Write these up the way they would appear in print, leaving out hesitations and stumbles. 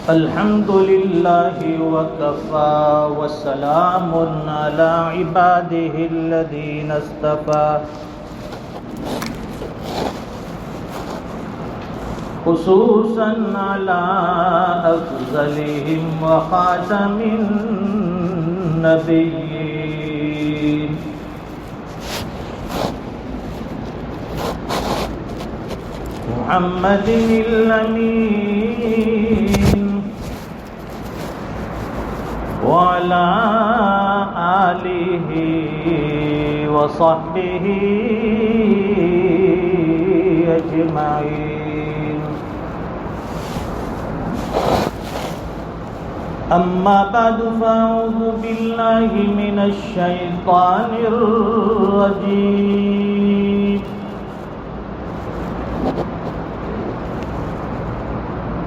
الحمد لله وكفى وسلام على عباده الذين اصطفى خصوصا على أفضلهم وخاتم النبيين محمد الأمين وعلى آله وصحبه أجمعين. أما بعد فأعوذ بالله من الشيطان الرجيم.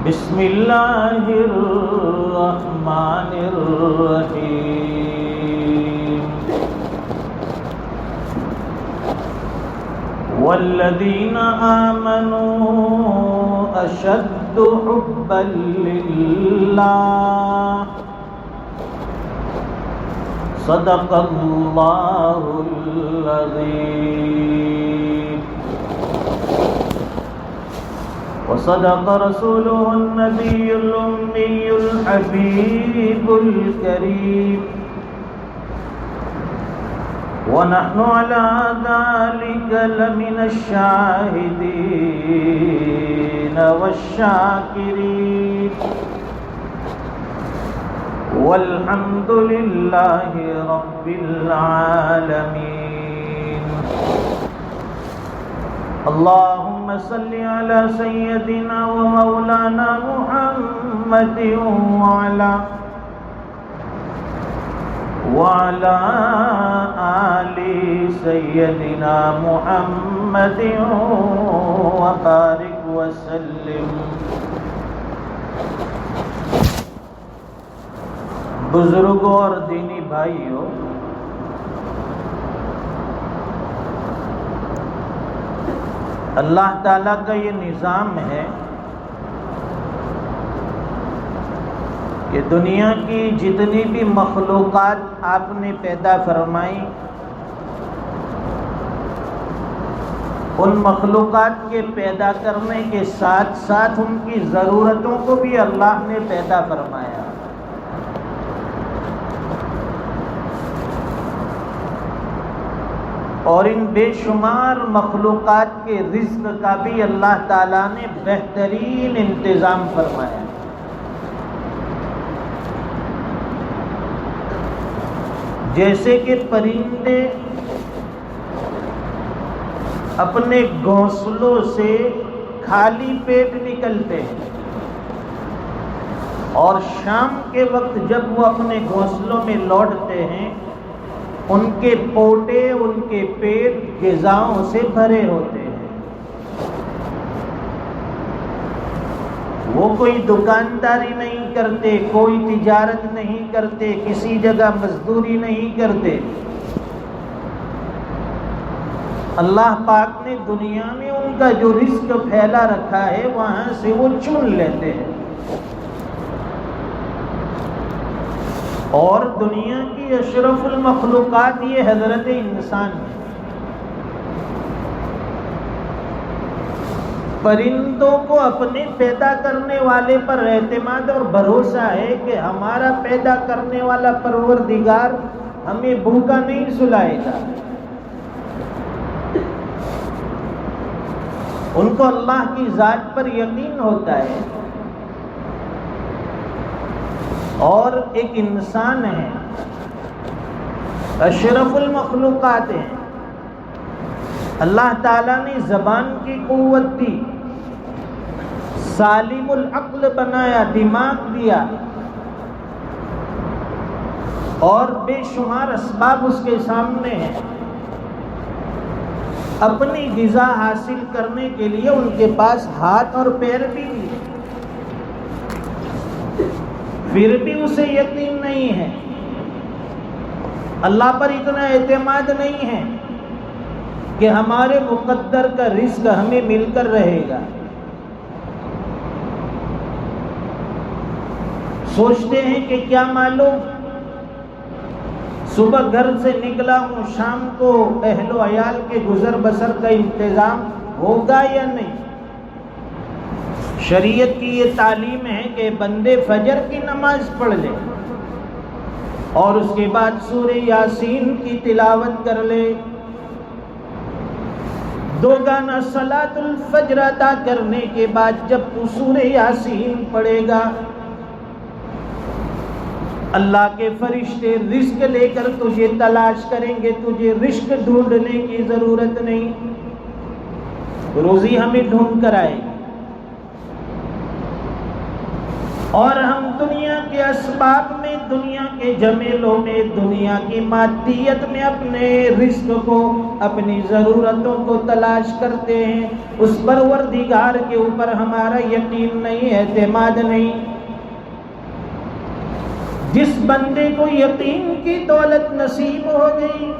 بسم الله الرحمن الرحيم. والذين آمنوا أشد حبا لله صدق الله العظيم. وصدق رسوله النبي الأمي الحبيب الكريم. ونحن على ذلك لمن الشاهدين والشاكرين. والحمد لله رب العالمين. اللهم صل على سيدنا ومولانا محمد وعلى آل سيدنا محمد وبارك وسلم. بزرگوں اور دینی بھائیوں، اللہ تعالیٰ کا یہ نظام ہے کہ دنیا کی جتنی بھی مخلوقات آپ نے پیدا فرمائی، ان مخلوقات کے پیدا کرنے کے ساتھ ساتھ ان کی ضرورتوں کو بھی اللہ نے پیدا فرمایا. اور ان بے شمار مخلوقات کے رزق کا بھی اللہ تعالیٰ نے بہترین انتظام فرمایا. جیسے کہ پرندے اپنے گھونسلوں سے خالی پیٹ نکلتے ہیں اور شام کے وقت جب وہ اپنے گھونسلوں میں لوٹتے ہیں، ان کے پوٹے، ان کے پیٹ غذاؤں سے بھرے ہوتے ہیں. وہ کوئی دکانداری نہیں کرتے، کوئی تجارت نہیں کرتے، کسی جگہ مزدوری نہیں کرتے. اللہ پاک نے دنیا میں ان کا جو رزق پھیلا رکھا ہے وہاں سے وہ چن لیتے ہیں. اور دنیا کی اشرف المخلوقات یہ حضرت انسان ہے. پرندوں کو اپنے پیدا کرنے والے پر اعتماد اور بھروسہ ہے کہ ہمارا پیدا کرنے والا پروردگار ہمیں بھوکا نہیں سلائے گا. ان کو اللہ کی ذات پر یقین ہوتا ہے. اور ایک انسان ہے، اشرف المخلوقات ہیں. اللہ تعالیٰ نے زبان کی قوت دی، سالم العقل بنایا، دماغ دیا، اور بے شمار اسباب اس کے سامنے ہیں. اپنی غذا حاصل کرنے کے لیے ان کے پاس ہاتھ اور پیر بھی ہیں، پھر بھی اسے یقین نہیں ہے، اللہ پر اتنا اعتماد نہیں ہے کہ ہمارے مقدر کا رزق ہمیں مل کر رہے گا. سوچتے ہیں کہ کیا معلوم صبح گھر سے نکلا ہوں، شام کو اہل و عیال کے گزر بسر کا انتظام ہوگا یا نہیں۔ شریعت کی یہ تعلیم ہے کہ بندے فجر کی نماز پڑھ لے اور اس کے بعد سورہ یاسین کی تلاوت کر لے، دو گانا صلاۃ الفجر ادا کرنے کے بعد جب تو سورہ یاسین پڑھے گا، اللہ کے فرشتے رزق لے کر تجھے تلاش کریں گے، تجھے رزق ڈھونڈنے کی ضرورت نہیں، روزی ہمیں ڈھونڈ کر آئے گی۔ اور ہم دنیا کے اسباب میں، دنیا کے جمیلوں میں، دنیا کی مادیت میں اپنے رزق کو، اپنی ضرورتوں کو تلاش کرتے ہیں، اس پروردگار کے اوپر ہمارا یقین نہیں، اعتماد نہیں۔ جس بندے کو یقین کی دولت نصیب ہو گئی،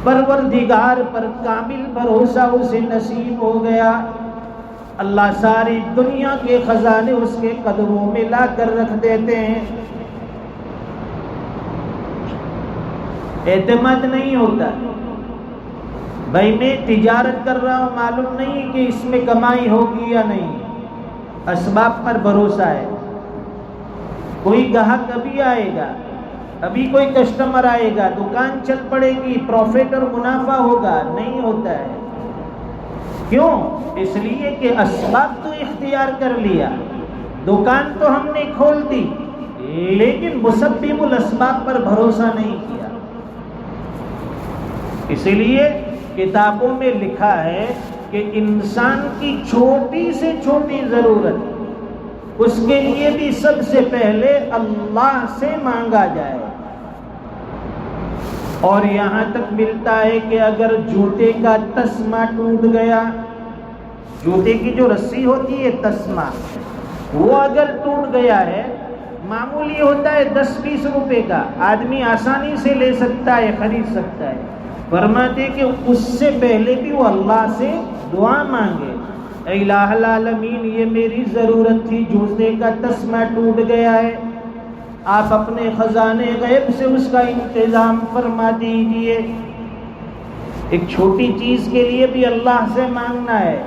پروردگار پر کامل بھروسہ اسے نصیب ہو گیا، اللہ ساری دنیا کے خزانے اس کے قدموں میں لا کر رکھ دیتے ہیں۔ اعتماد نہیں ہوتا، بھائی میں تجارت کر رہا ہوں، معلوم نہیں کہ اس میں کمائی ہوگی یا نہیں، اسباب پر بھروسہ ہے۔ کوئی گاہک ابھی آئے گا، ابھی کوئی کسٹمر آئے گا، دکان چل پڑے گی، پروفٹ اور منافع ہوگا، نہیں ہوتا ہے۔ کیوں؟ اس لیے کہ اسباب تو اختیار کر لیا، دکان تو ہم نے کھول دی، لیکن مسبب الاسباب پر بھروسہ نہیں کیا۔ اسی لیے کتابوں میں لکھا ہے کہ انسان کی چھوٹی سے چھوٹی ضرورت، اس کے لیے بھی سب سے پہلے اللہ سے مانگا جائے، اور یہاں تک ملتا ہے کہ اگر جوتے کا تسمہ ٹوٹ گیا، جوتے کی جو رسی ہوتی ہے تسمہ، وہ اگر ٹوٹ گیا ہے، معمولی ہوتا ہے 10-20 روپے کا، آدمی آسانی سے لے سکتا ہے، خرید سکتا ہے، فرماتے کہ اس سے پہلے بھی وہ اللہ سے دعا مانگے، اے الہ العالمین یہ میری ضرورت تھی، جوتے کا تسمہ ٹوٹ گیا ہے، آپ اپنے خزانے غیب سے اس کا انتظام فرما دیجئے۔ ایک چھوٹی چیز کے لیے بھی اللہ سے مانگنا ہے،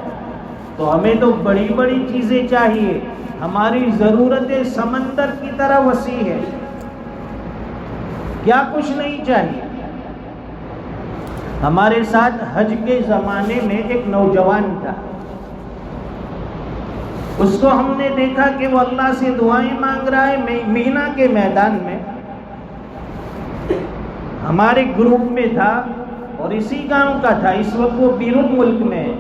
تو ہمیں تو بڑی بڑی چیزیں چاہیے، ہماری ضرورتیں سمندر کی طرح وسیع ہے، کیا کچھ نہیں چاہیے۔ ہمارے ساتھ حج کے زمانے میں ایک نوجوان تھا، اس کو ہم نے دیکھا کہ وہ اللہ سے دعائیں مانگ رہا ہے مینا کے میدان میں، ہمارے گروپ میں تھا اور اسی گاؤں کا تھا، اس وقت وہ بیرون ملک میں ہے،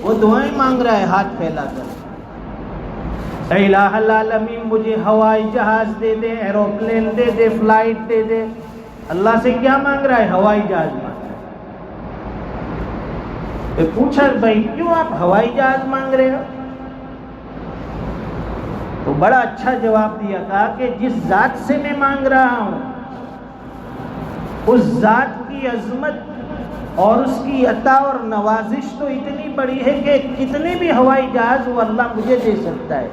وہ دعائیں مانگ رہا ہے ہاتھ پھیلا کر، اے الہ العالمین مجھے ہوائی جہاز دے دے، ایروپلین دے دے، فلائٹ دے دے۔ اللہ سے کیا مانگ رہا ہے؟ ہوائی جہاز مانگ رہا ہے۔ پوچھا بھائی کیوں آپ ہوائی جہاز مانگ رہے ہو؟ تو بڑا اچھا جواب دیا، کہا کہ جس ذات سے میں مانگ رہا ہوں، اس ذات کی عظمت اور اس کی عطا اور نوازش تو اتنی بڑی ہے کہ کتنے بھی ہوائی جہاز وہ اللہ مجھے دے سکتا ہے۔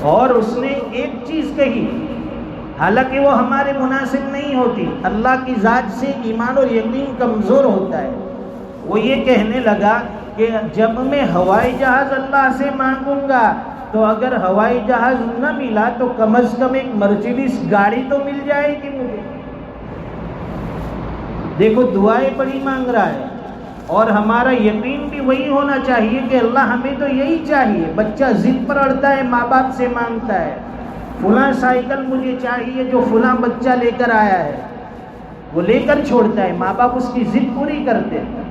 اور اس نے ایک چیز کہی، حالانکہ وہ ہمارے مناسب نہیں ہوتی، اللہ کی ذات سے ایمان اور یقین کمزور ہوتا ہے، وہ یہ کہنے لگا کہ جب میں ہوائی جہاز اللہ سے مانگوں گا تو اگر ہوائی جہاز نہ ملا تو کم از کم ایک مرسیڈیز گاڑی تو مل جائے گی مجھے۔ دیکھو دعائیں بڑی مانگ رہا ہے، اور ہمارا یقین بھی وہی ہونا چاہیے کہ اللہ ہمیں تو یہی چاہیے۔ بچہ ضد پر اڑتا ہے، ماں باپ سے مانگتا ہے، فلاں سائیکل مجھے چاہیے جو فلاں بچہ لے کر آیا ہے، وہ لے کر چھوڑتا ہے، ماں باپ اس کی ضد پوری کرتے ہیں۔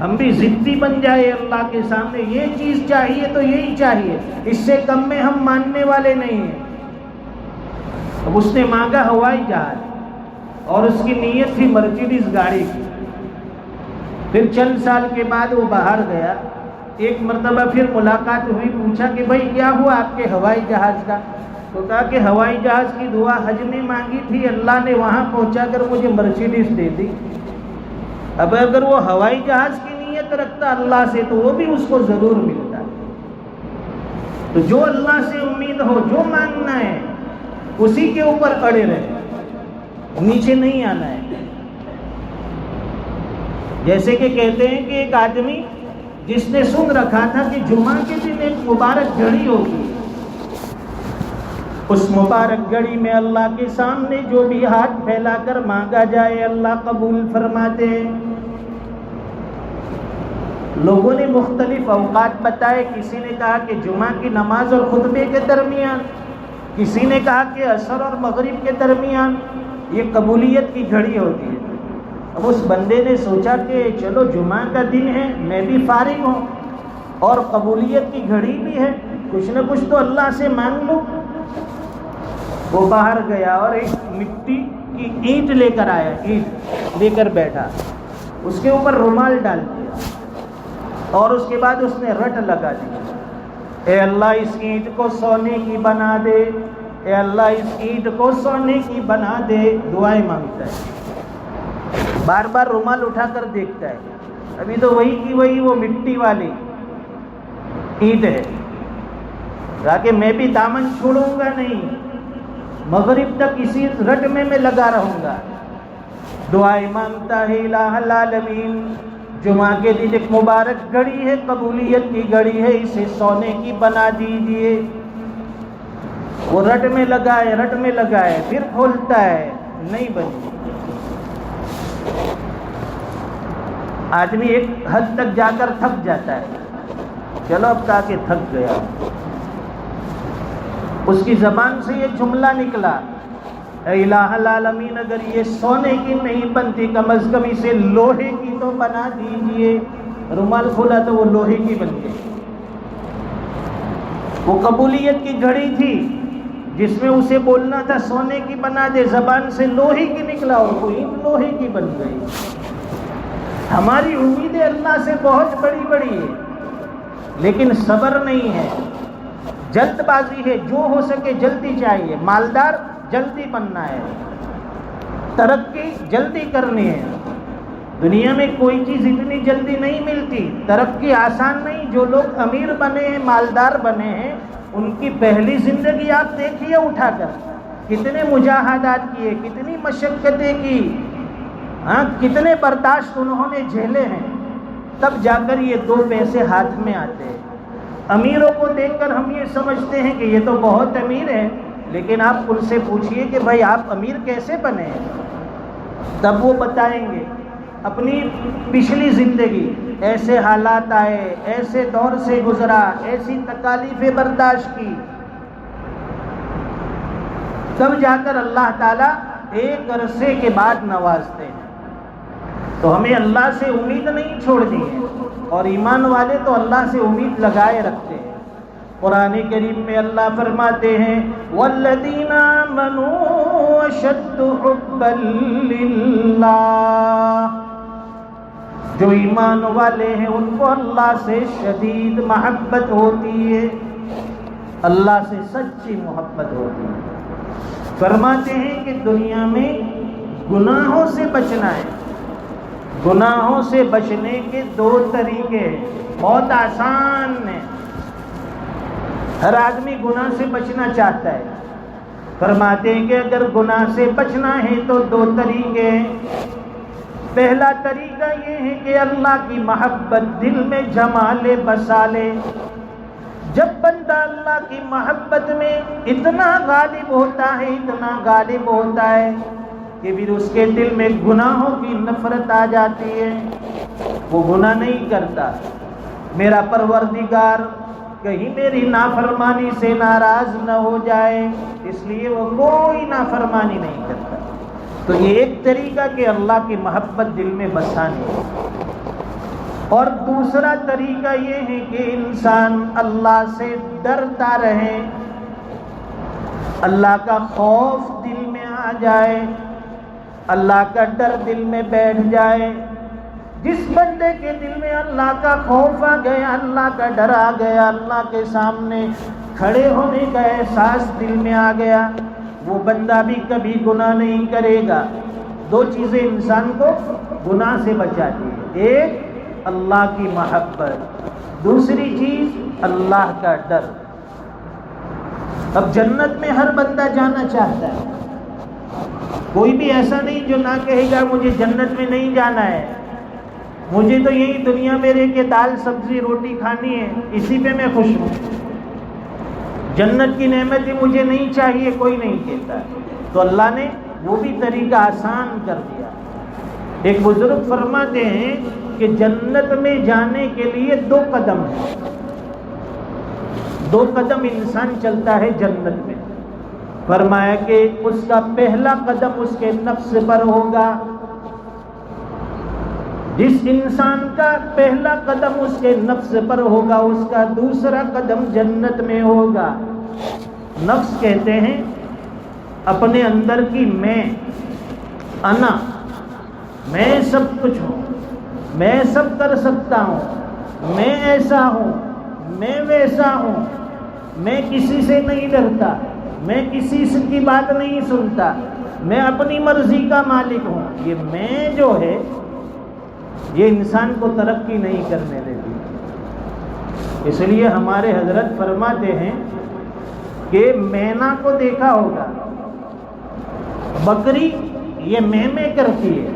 ہم بھی ضدی بن جائے اللہ کے سامنے، یہ چیز چاہیے تو یہی چاہیے، اس سے کم میں ہم ماننے والے نہیں ہیں۔ اب اس نے مانگا ہوائی جہاز اور اس کی نیت تھی مرسیڈیز گاڑی کی۔ پھر چند سال کے بعد وہ باہر گیا، ایک مرتبہ پھر ملاقات ہوئی، پوچھا کہ بھائی کیا ہوا آپ کے ہوائی جہاز کا؟ تو کہا کہ ہوائی جہاز کی دعا حج میں مانگی تھی، اللہ نے وہاں پہنچا کر مجھے مرسیڈیز دے دی۔ اب اگر وہ ہوائی جہاز کی نیت رکھتا اللہ سے تو وہ بھی اس کو ضرور ملتا۔ تو جو اللہ سے امید ہو، جو مانگنا ہے اسی کے اوپر اڑے رہے، نیچے نہیں آنا ہے۔ جیسے کہ کہتے ہیں کہ ایک آدمی جس نے سن رکھا تھا کہ جمعہ کے دن ایک مبارک گھڑی ہوگی، اس مبارک گھڑی میں اللہ کے سامنے جو بھی ہاتھ پھیلا کر مانگا جائے اللہ قبول فرماتے ہیں۔ لوگوں نے مختلف اوقات بتائے، کسی نے کہا کہ جمعہ کی نماز اور خطبے کے درمیان، کسی نے کہا کہ عصر اور مغرب کے درمیان، یہ قبولیت کی گھڑی ہوتی ہے۔ اب اس بندے نے سوچا کہ چلو جمعہ کا دن ہے، میں بھی فارغ ہوں اور قبولیت کی گھڑی بھی ہے، کچھ نہ کچھ تو اللہ سے مانگ لوں۔ وہ باہر گیا اور ایک مٹی کی اینٹ لے کر آیا، اینٹ لے کر بیٹھا، اس کے اوپر رومال ڈال دیا اور اس کے بعد اس نے رٹ لگا دی، اے اللہ اس اینٹ کو سونے کی بنا دے، اے اللہ اس اینٹ کو سونے کی بنا دے، دعائیں مانگتا ہے۔ بار بار رومال اٹھا کر دیکھتا ہے، ابھی تو وہی کی وہی وہ مٹی والی اینٹ ہے۔ کہا کہ میں بھی دامن چھوڑوں گا نہیں، مغرب تک اسی رٹ میں لگا رہوں گا۔ دعائیں مانگتا ہے الہ العالمین، جمعہ کے دن ایک مبارک گھڑی ہے، قبولیت کی گھڑی ہے، اسے سونے کی بنا دیجئے۔ وہ رٹ میں لگائے، پھر کھولتا ہے، نہیں بنی۔ آدمی ایک حد تک جا کر تھک جاتا ہے، چلو اب کہا کہ تھک گیا، اس کی زبان سے یہ جملہ نکلا، اے الہ العالمین اگر یہ سونے کی نہیں بنتی کم از کم اسے لوہے کی تو بنا دیجئے۔ رومال کھولا تو وہ لوہے کی بن گئی۔ وہ قبولیت کی گھڑی تھی جس میں اسے بولنا تھا سونے کی بنا دے، زبان سے لوہے کی نکلا اور وہ اینٹ لوہے کی بن گئی۔ ہماری امیدیں اللہ سے بہت بڑی بڑی ہے، لیکن صبر نہیں ہے، جلد بازی ہے، جو ہو سکے جلدی چاہیے، مالدار جلدی بننا ہے، ترقی جلدی کرنی ہے۔ دنیا میں کوئی چیز اتنی جلدی نہیں ملتی، ترقی آسان نہیں۔ جو لوگ امیر بنے ہیں، مالدار بنے ہیں، ان کی پہلی زندگی آپ دیکھیے اٹھا کر، کتنے مجاہدات کیے، کتنی مشقتیں کی، کتنے برداشت انہوں نے جھیلے ہیں، تب جا کر یہ دو پیسے ہاتھ میں آتے ہیں۔ امیروں کو دیکھ کر ہم یہ سمجھتے ہیں کہ یہ تو بہت امیر ہے، لیکن آپ ان سے پوچھئے کہ بھائی آپ امیر کیسے بنے، تب وہ بتائیں گے اپنی پچھلی زندگی ایسے حالات آئے، ایسے دور سے گزرا، ایسی تکالیفیں برداشت کی، تب جا کر اللہ تعالیٰ ایک عرصے کے بعد نوازتے ہیں۔ تو ہمیں اللہ سے امید نہیں چھوڑنی ہے، اور ایمان والے تو اللہ سے امید لگائے رکھتے ہیں۔ قرآن کریم میں اللہ فرماتے ہیں وَالَّذِينَ آمَنُوا أَشَدُّ حُبًّا لِلَّهِ، جو ایمان والے ہیں ان کو اللہ سے شدید محبت ہوتی ہے، اللہ سے سچی محبت ہوتی ہے۔ فرماتے ہیں کہ دنیا میں گناہوں سے بچنا ہے، گناہوں سے بچنے کے دو طریقے ہیں، بہت آسان ہیں، ہر آدمی گناہ سے بچنا چاہتا ہے۔ فرماتے ہیں کہ اگر گناہ سے بچنا ہے تو دو طریقے ہیں۔ پہلا طریقہ یہ ہے کہ اللہ کی محبت دل میں جما لے، بسا لے۔ جب بندہ اللہ کی محبت میں اتنا غالب ہوتا ہے، اتنا غالب ہوتا ہے کہ پھر اس کے دل میں گناہوں کی نفرت آ جاتی ہے، وہ گناہ نہیں کرتا۔ میرا پروردگار کہیں میری نافرمانی سے ناراض نہ ہو جائے، اس لیے وہ کوئی نافرمانی نہیں کرتا۔ تو یہ ایک طریقہ کہ اللہ کی محبت دل میں بسانی۔ اور دوسرا طریقہ یہ ہے کہ انسان اللہ سے ڈرتا رہے، اللہ کا خوف دل میں آ جائے، اللہ کا ڈر دل میں بیٹھ جائے۔ جس بندے کے دل میں اللہ کا خوف آ گیا، اللہ کا ڈر آ گیا، اللہ کے سامنے کھڑے ہونے کا احساس دل میں آ گیا، وہ بندہ بھی کبھی گناہ نہیں کرے گا۔ دو چیزیں انسان کو گناہ سے بچاتی ہیں، ایک اللہ کی محبت، دوسری چیز اللہ کا ڈر۔ اب جنت میں ہر بندہ جانا چاہتا ہے، کوئی بھی ایسا نہیں جو نہ کہے گا مجھے جنت میں نہیں جانا ہے، مجھے تو یہی دنیا میں رہ کے دال سبزی روٹی کھانی ہے، اسی پہ میں خوش ہوں، جنت کی نعمتیں مجھے نہیں چاہیے، کوئی نہیں کہتا۔ تو اللہ نے وہ بھی طریقہ آسان کر دیا۔ ایک بزرگ فرماتے ہیں کہ جنت میں جانے کے لیے 2 قدم ہیں، 2 قدم انسان چلتا ہے جنت میں۔ فرمایا کہ اس کا پہلا قدم اس کے نفس پر ہوگا، جس انسان کا پہلا قدم اس کے نفس پر ہوگا اس کا دوسرا قدم جنت میں ہوگا۔ نفس کہتے ہیں اپنے اندر کی میں، انا، میں سب کچھ ہوں، میں سب کر سکتا ہوں، میں ایسا ہوں، میں ویسا ہوں، میں کسی سے نہیں ڈرتا، میں کسی کی بات نہیں سنتا، میں اپنی مرضی کا مالک ہوں۔ یہ میں جو ہے یہ انسان کو ترقی نہیں کرنے دیتی۔ اس لیے ہمارے حضرت فرماتے ہیں کہ مینا کو دیکھا ہوگا، بکری یہ میں کرتی ہے،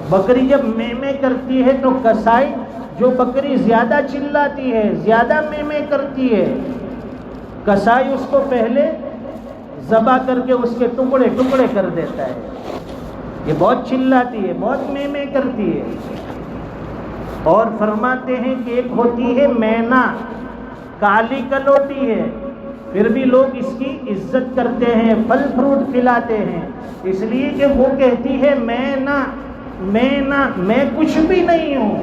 بکری جب میں کرتی ہے تو کسائی جو بکری زیادہ چلاتی ہے، زیادہ میں کرتی ہے، کسائی اس کو پہلے ذبح کر کے اس کے ٹکڑے ٹکڑے کر دیتا ہے۔ یہ بہت چلاتی ہے، بہت میں کرتی ہے۔ اور فرماتے ہیں کہ ایک ہوتی ہے مینا، کالی کلوٹی ہے، پھر بھی لوگ اس کی عزت کرتے ہیں، پھل فروٹ کھلاتے ہیں، اس لیے کہ وہ کہتی ہے میں کچھ بھی نہیں ہوں۔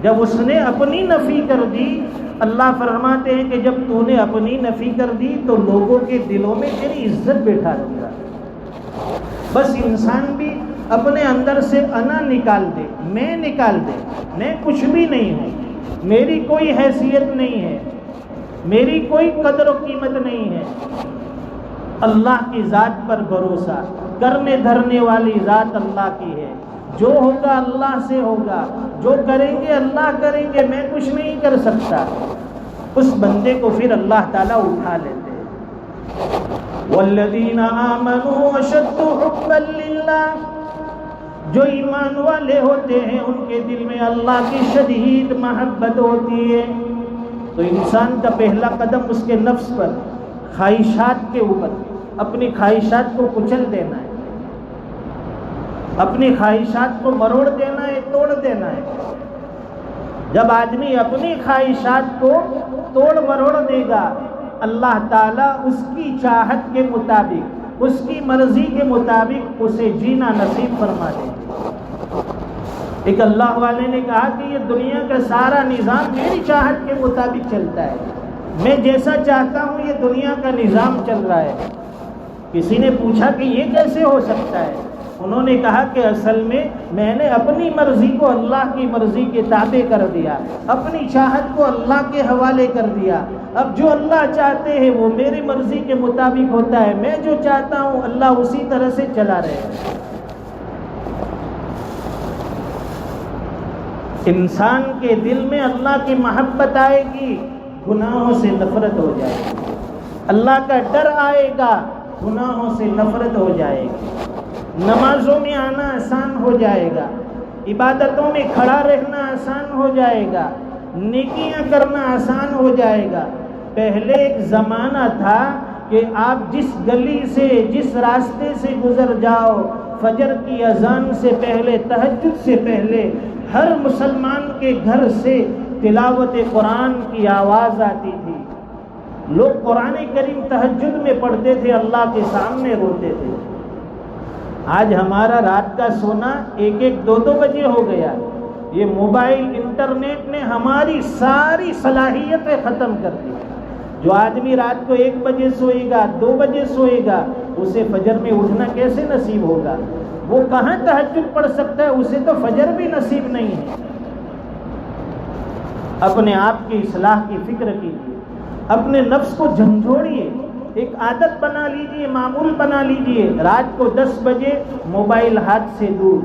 جب اس نے اپنی نفی کر دی، اللہ فرماتے ہیں کہ جب تو نے اپنی نفی کر دی تو لوگوں کے دلوں میں تیری عزت بیٹھا دوں گا۔ بس انسان بھی اپنے اندر سے انا نکال دے، میں نکال دے، میں کچھ بھی نہیں ہوں، میری کوئی حیثیت نہیں ہے، میری کوئی قدر و قیمت نہیں ہے۔ اللہ کی ذات پر بھروسہ کرنے دھرنے والی ذات اللہ کی ہے، جو ہوگا اللہ سے ہوگا، جو کریں گے اللہ کریں گے، میں کچھ نہیں کر سکتا۔ اس بندے کو پھر اللہ تعالیٰ اٹھا لیتے ہیں۔ والذین آمنوا اشد حبا للہ، جو ایمان والے ہوتے ہیں ان کے دل میں اللہ کی شدید محبت ہوتی ہے۔ تو انسان کا پہلا قدم اس کے نفس پر، خواہشات کے اوپر، اپنی خواہشات کو کچل دینا ہے، اپنی خواہشات کو مروڑ دینا ہے، توڑ دینا ہے۔ جب آدمی اپنی خواہشات کو توڑ مروڑ دے گا، اللہ تعالیٰ اس کی چاہت کے مطابق، اس کی مرضی کے مطابق اسے جینا نصیب فرما دے گا۔ ایک اللہ والے نے کہا کہ یہ دنیا کا سارا نظام میری چاہت کے مطابق چلتا ہے، میں جیسا چاہتا ہوں یہ دنیا کا نظام چل رہا ہے۔ کسی نے پوچھا کہ یہ کیسے ہو سکتا ہے؟ انہوں نے کہا کہ اصل میں نے اپنی مرضی کو اللہ کی مرضی کے تابع کر دیا، اپنی چاہت کو اللہ کے حوالے کر دیا۔ اب جو اللہ چاہتے ہیں وہ میری مرضی کے مطابق ہوتا ہے، میں جو چاہتا ہوں اللہ اسی طرح سے چلا رہے گا۔ انسان کے دل میں اللہ کی محبت آئے گی، گناہوں سے نفرت ہو جائے گی، اللہ کا ڈر آئے گا، گناہوں سے نفرت ہو جائے گی، نمازوں میں آنا آسان ہو جائے گا، عبادتوں میں کھڑا رہنا آسان ہو جائے گا، نیکیاں کرنا آسان ہو جائے گا۔ پہلے ایک زمانہ تھا کہ آپ جس گلی سے، جس راستے سے گزر جاؤ، فجر کی اذان سے پہلے، تہجد سے پہلے ہر مسلمان کے گھر سے تلاوت قرآن کی آواز آتی تھی۔ لوگ قرآن کریم تہجد میں پڑھتے تھے، اللہ کے سامنے روتے تھے۔ آج ہمارا رات کا سونا 1-2 بجے ہو گیا۔ یہ موبائل انٹرنیٹ نے ہماری ساری صلاحیتیں ختم کر دی۔ جو آدمی رات کو 1 بجے سوئے گا، 2 بجے سوئے گا، اسے فجر میں اٹھنا کیسے نصیب ہوگا؟ وہ کہاں تہجد پڑھ سکتا ہے؟ اسے تو فجر بھی نصیب نہیں ہے۔ اپنے آپ کی اصلاح کی فکر کیجیے، اپنے نفس کو جھنجھوڑیے، ایک عادت بنا لیجیے، معمول بنا لیجیے، رات کو 10 بجے موبائل ہاتھ سے دور،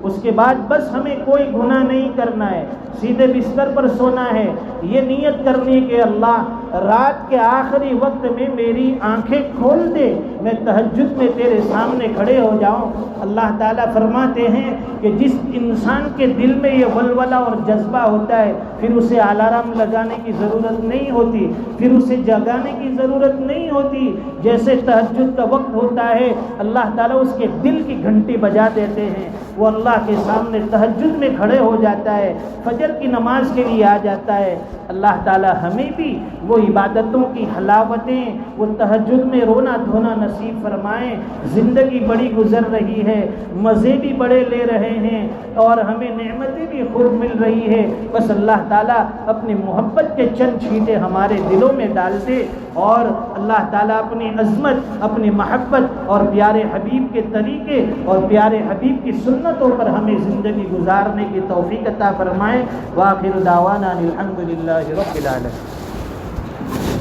اس کے بعد بس ہمیں کوئی گناہ نہیں کرنا ہے، سیدھے بستر پر سونا ہے، یہ نیت کرنی کہ اللہ رات کے آخری وقت میں میری آنکھیں کھول دے، میں تہجد میں تیرے سامنے کھڑے ہو جاؤں۔ اللہ تعالیٰ فرماتے ہیں کہ جس انسان کے دل میں یہ ولولہ اور جذبہ ہوتا ہے پھر اسے الارم لگانے کی ضرورت نہیں ہوتی، پھر اسے جگانے کی ضرورت نہیں ہوتی۔ جیسے تہجد کا وقت ہوتا ہے اللہ تعالیٰ اس کے دل کی گھنٹی بجا دیتے ہیں، وہ اللہ کے سامنے تہجد میں کھڑے ہو جاتا ہے، فجر کی نماز کے لیے آ جاتا ہے۔ اللہ تعالیٰ ہمیں بھی وہ عبادتوں کی حلاوتیں، وہ تہجد میں رونا دھونا نصیب فرمائیں۔ زندگی بڑی گزر رہی ہے، مزے بھی بڑے لے رہے ہیں اور ہمیں نعمتیں بھی خوب مل رہی ہے، بس اللہ تعالیٰ اپنی محبت کے چند چھینٹے ہمارے دلوں میں ڈال دے اور اللہ تعالیٰ اپنی عظمت، اپنی محبت اور پیارے حبیب کے طریقے اور پیارے حبیب کی سنتوں پر ہمیں زندگی گزارنے کی توفیق عطا فرمائے۔ وآخر دعوانا الحمد للہ رب العالمین۔